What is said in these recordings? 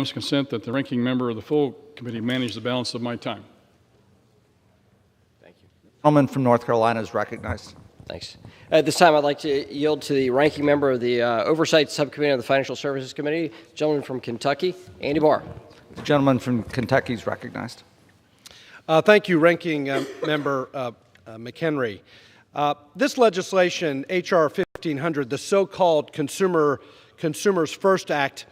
consent that the ranking member of the full committee manage the balance of my time. Thank you. The gentleman from North Carolina is recognized. Thanks. At this time, I'd like to yield to the ranking member of the Oversight Subcommittee of the Financial Services Committee, gentleman from Kentucky, Andy Barr. The gentleman from Kentucky is recognized. Thank you, Ranking Member McHenry. This legislation, H.R. 1500, the so-called Consumers First Act,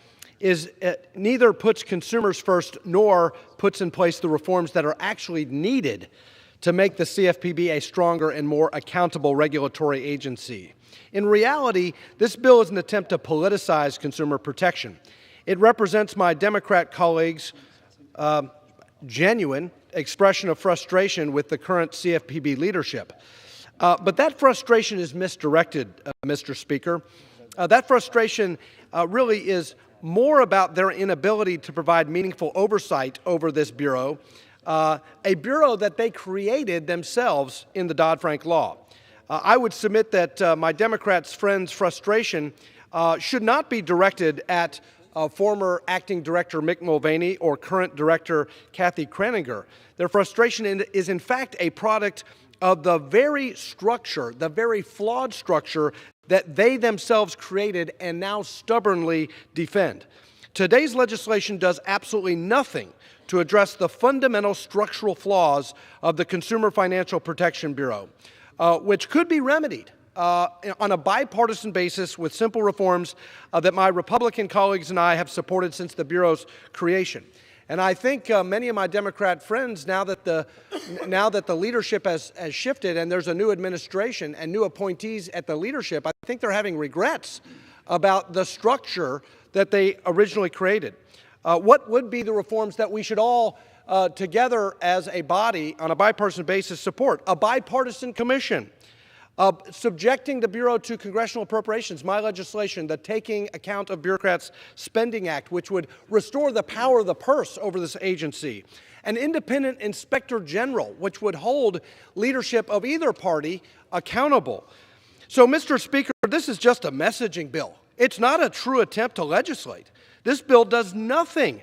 neither puts consumers first nor puts in place the reforms that are actually needed to make the CFPB a stronger and more accountable regulatory agency. In reality, this bill is an attempt to politicize consumer protection. It represents my Democrat colleagues' genuine expression of frustration with the current CFPB leadership. But that frustration is misdirected, Mr. Speaker. That frustration really is more about their inability to provide meaningful oversight over this bureau, a bureau that they created themselves in the Dodd-Frank law. I would submit that my Democrats' friends' frustration should not be directed at former acting director Mick Mulvaney or current director Kathy Kraninger. Their frustration is in fact a product of the very structure, the very flawed structure that they themselves created and now stubbornly defend. Today's legislation does absolutely nothing to address the fundamental structural flaws of the Consumer Financial Protection Bureau, which could be remedied on a bipartisan basis with simple reforms that my Republican colleagues and I have supported since the Bureau's creation. And I think many of my Democrat friends, now that the leadership has shifted and there's a new administration and new appointees at the leadership, I think they're having regrets about the structure that they originally created. What would be the reforms that we should all together as a body on a bipartisan basis support? A bipartisan commission. Subjecting the Bureau to congressional appropriations, my legislation, the Taking Account of Bureaucrats Spending Act, which would restore the power of the purse over this agency. An independent inspector general, which would hold leadership of either party accountable. So, Mr. Speaker, this is just a messaging bill. It's not a true attempt to legislate. This bill does nothing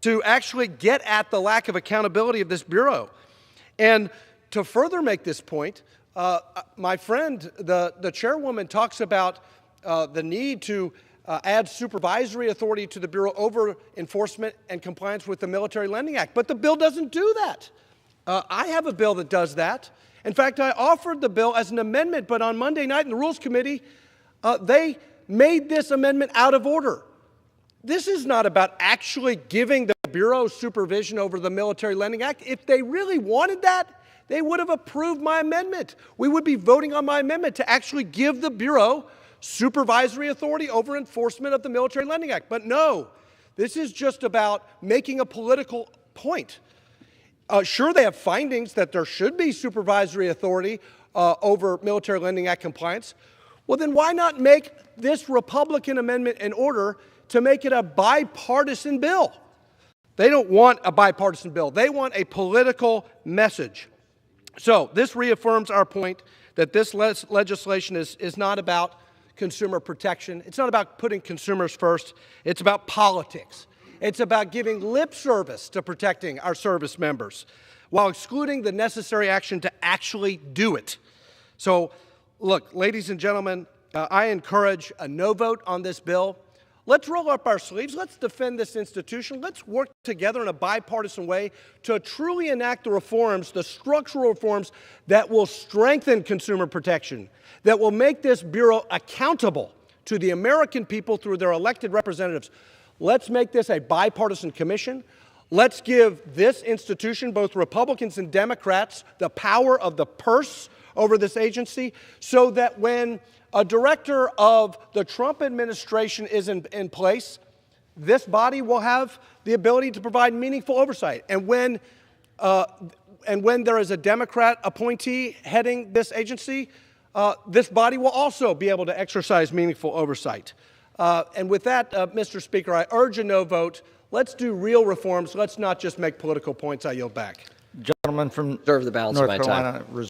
to actually get at the lack of accountability of this Bureau. And to further make this point, my friend, the chairwoman, talks about the need to add supervisory authority to the Bureau over enforcement and compliance with the Military Lending Act. But the bill doesn't do that. I have a bill that does that. In fact, I offered the bill as an amendment, but on Monday night in the Rules Committee, they made this amendment out of order. This is not about actually giving the Bureau supervision over the Military Lending Act. If they really wanted that, they would have approved my amendment. We would be voting on my amendment to actually give the Bureau supervisory authority over enforcement of the Military Lending Act. But no, this is just about making a political point. Sure, they have findings that there should be supervisory authority over Military Lending Act compliance. Well, then why not make this Republican amendment in order to make it a bipartisan bill? They don't want a bipartisan bill. They want a political message. So this reaffirms our point that this legislation is not about consumer protection. It's not about putting consumers first. It's about politics. It's about giving lip service to protecting our service members while excluding the necessary action to actually do it. So, look, ladies and gentlemen, I encourage a no vote on this bill. Let's roll up our sleeves. Let's defend this institution. Let's work together in a bipartisan way to truly enact the reforms, the structural reforms that will strengthen consumer protection, that will make this Bureau accountable to the American people through their elected representatives. Let's make this a bipartisan commission. Let's give this institution, both Republicans and Democrats, the power of the purse over this agency so that when a director of the Trump administration is in place, this body will have the ability to provide meaningful oversight. And when there is a Democrat appointee heading this agency, this body will also be able to exercise meaningful oversight. And with that, Mr. Speaker, I urge a no vote. Let's do real reforms. Let's not just make political points. I yield back. Gentleman from Reserve the balance North of my Carolina. time.